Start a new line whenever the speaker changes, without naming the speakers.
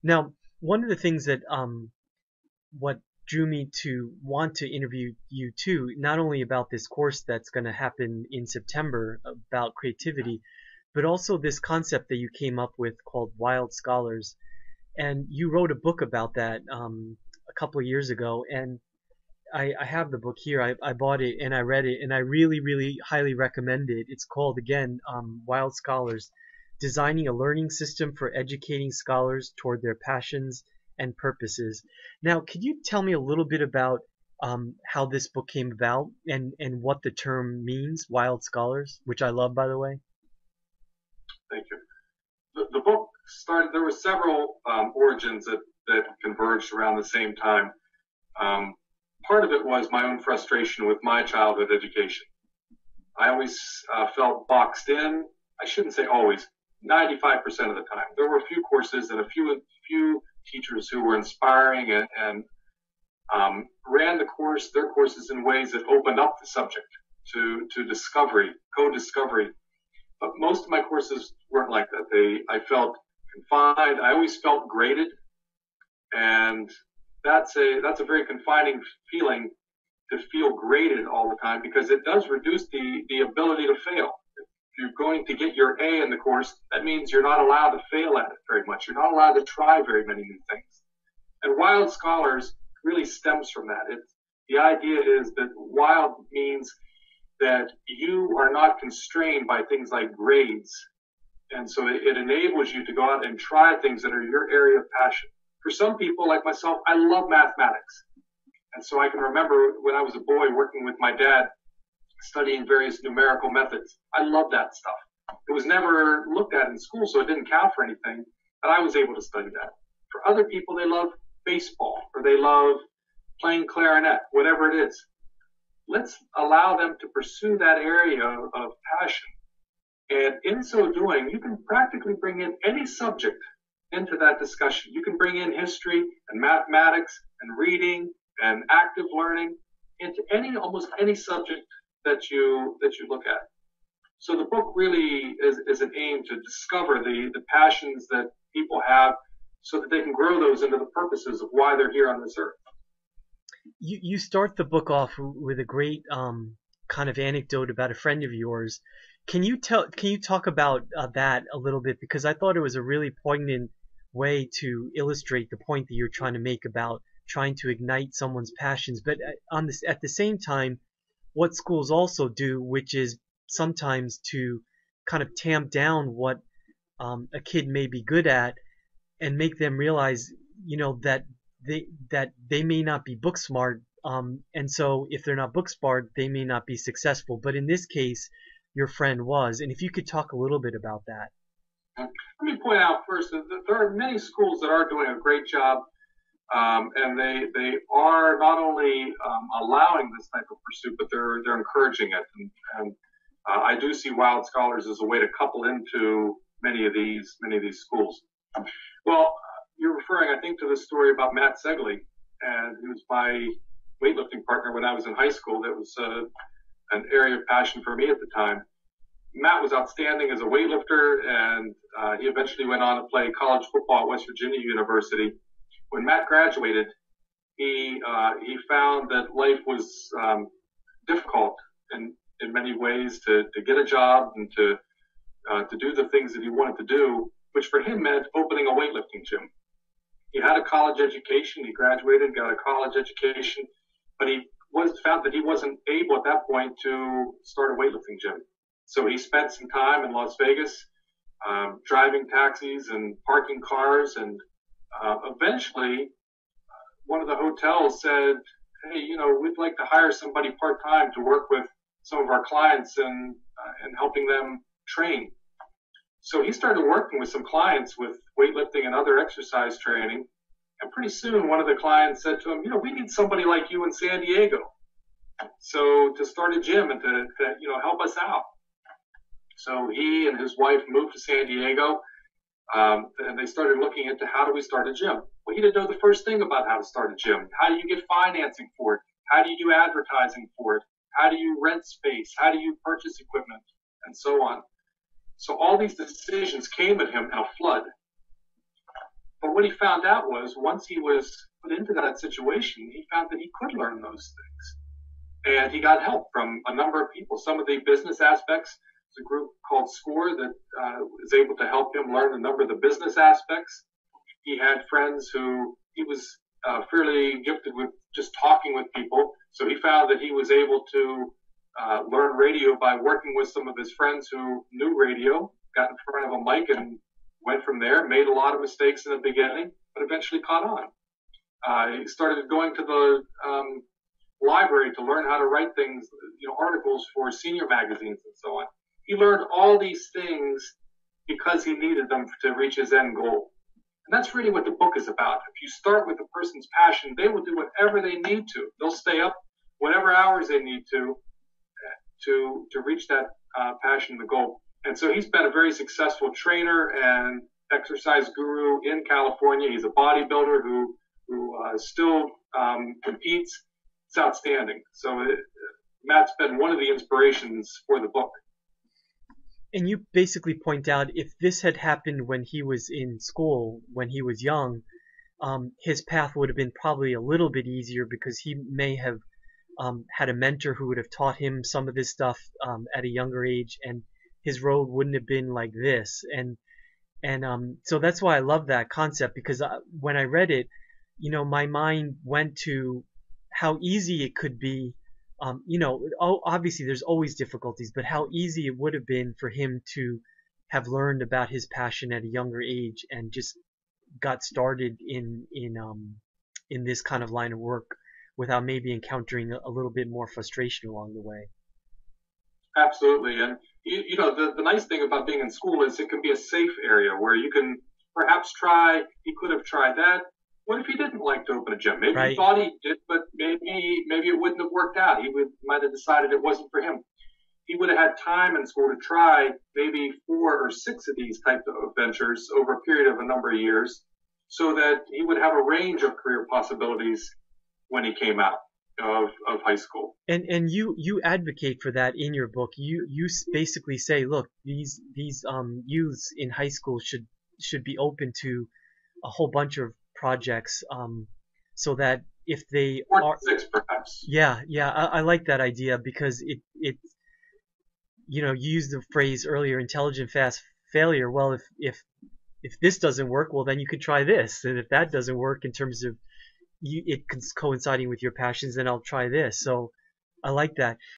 Now, one of the things that what drew me to want to interview you too, not only about this course that's going to happen in September about creativity, but also this concept that you came up with called Wild Scholars. And you wrote a book about that a couple of years ago, and I have the book here. I bought it and I read it, and I really, really highly recommend it. It's called, again, Wild Scholars, Designing a Learning System for Educating Scholars Toward Their Passions and Purposes. Now, could you tell me a little bit about how this book came about and what the term means, Wild Scholars, which I love, by the way?
Thank you. The book started, there were several origins that converged around the same time. Part of it was my own frustration with my childhood education. I always felt boxed in. I shouldn't say always, 95% of the time. There were a few courses and a few teachers who were inspiring and ran their courses in ways that opened up the subject to discovery, co-discovery. But most of my courses weren't like that. I felt confined. I always felt graded, and that's a very confining feeling, to feel graded all the time, because it does reduce the ability to fail. If you're going to get your A in the course, that means you're not allowed to fail at it very much. You're not allowed to try very many new things. And Wild Scholars really stems from that. The idea is that wild means that you are not constrained by things like grades. And so it enables you to go out and try things that are your area of passion. For some people, like myself, I love mathematics. And so I can remember when I was a boy working with my dad, studying various numerical methods. I love that stuff. It was never looked at in school, so it didn't count for anything, but I was able to study that. For other people, they love baseball, or they love playing clarinet, whatever it is. Let's allow them to pursue that area of passion. And in so doing, you can practically bring in any subject into that discussion. You can bring in history and mathematics and reading and active learning into almost any subject that you look at. So the book really is an aim to discover the passions that people have, so that they can grow those into the purposes of why they're here on this earth.
You start the book off with a great kind of anecdote about a friend of yours. Can you talk about that a little bit, because I thought it was a really poignant way to illustrate the point that you're trying to make about trying to ignite someone's passions, but at the same time, what schools also do, which is sometimes to kind of tamp down what a kid may be good at, and make them realize, that they may not be book smart, and so if they're not book smart, they may not be successful. But in this case, your friend was, and if you could talk a little bit about that.
Let me point out first that there are many schools that are doing a great job, and they are not only allowing this type of pursuit, but they're encouraging it. And I do see Wild Scholars as a way to couple into many of these schools. Well, you're referring, I think, to the story about Matt Segley, and he was my weightlifting partner when I was in high school. That was an area of passion for me at the time. Matt was outstanding as a weightlifter, and he eventually went on to play college football at West Virginia University. When Matt graduated, he found that life was difficult in many ways to get a job and to do the things that he wanted to do, which for him meant opening a weightlifting gym. He had a college education. He graduated, got a college education, but he found that he wasn't able at that point to start a weightlifting gym. So he spent some time in Las Vegas, driving taxis and parking cars, and eventually one of the hotels said, hey, we'd like to hire somebody part-time to work with some of our clients and helping them train. So he started working with some clients with weightlifting and other exercise training. And pretty soon one of the clients said to him, we need somebody like you in San Diego. So to start a gym and to help us out. So he and his wife moved to San Diego, and they started looking into how do we start a gym. Well, he didn't know the first thing about how to start a gym. How do you get financing for it? How do you do advertising for it? How do you rent space? How do you purchase equipment? And so on. So all these decisions came at him in a flood. But what he found out was once he was put into that situation, he found that he could learn those things. And he got help from a number of people. Some of the business aspects, there's a group called SCORE that is able to help him learn a number of the business aspects. He had friends who he was fairly gifted with just talking with people. So he found that he was able to learn radio by working with some of his friends who knew radio, got in front of a mic and went from there, made a lot of mistakes in the beginning, but eventually caught on. He started going to the library to learn how to write things, articles for senior magazines and so on. He learned all these things because he needed them to reach his end goal. And that's really what the book is about. If you start with a person's passion, they will do whatever they need to. They'll stay up whatever hours they need to reach that passion, the goal. And so he's been a very successful trainer and exercise guru in California. He's a bodybuilder who still competes. It's outstanding. So Matt's been one of the inspirations for the book.
And you basically point out if this had happened when he was in school, when he was young, his path would have been probably a little bit easier because he may have had a mentor who would have taught him some of this stuff at a younger age, and his road wouldn't have been like this. And so that's why I love that concept, because when I read it, my mind went to how easy it could be. Obviously there's always difficulties, but how easy it would have been for him to have learned about his passion at a younger age and just got started in this kind of line of work without maybe encountering a little bit more frustration along the way.
Absolutely. And the nice thing about being in school is it can be a safe area where you can perhaps try. He could have tried that. What if he didn't like to open a gym? Maybe
Right.
he thought he did, but maybe it wouldn't have worked out. Might have decided it wasn't for him. He would have had time in school to try maybe 4 or 6 of these types of ventures over a period of a number of years, so that he would have a range of career possibilities when he came out of high school.
And you advocate for that in your book. You basically say, look, these youths in high school should be open to a whole bunch of projects, so that if they
4
are,
to 6 perhaps.
yeah, I like that idea because it you used the phrase earlier, intelligent fast failure. Well, if this doesn't work, well then you could try this, and if that doesn't work in terms of it coinciding with your passions, then I'll try this. So I like that.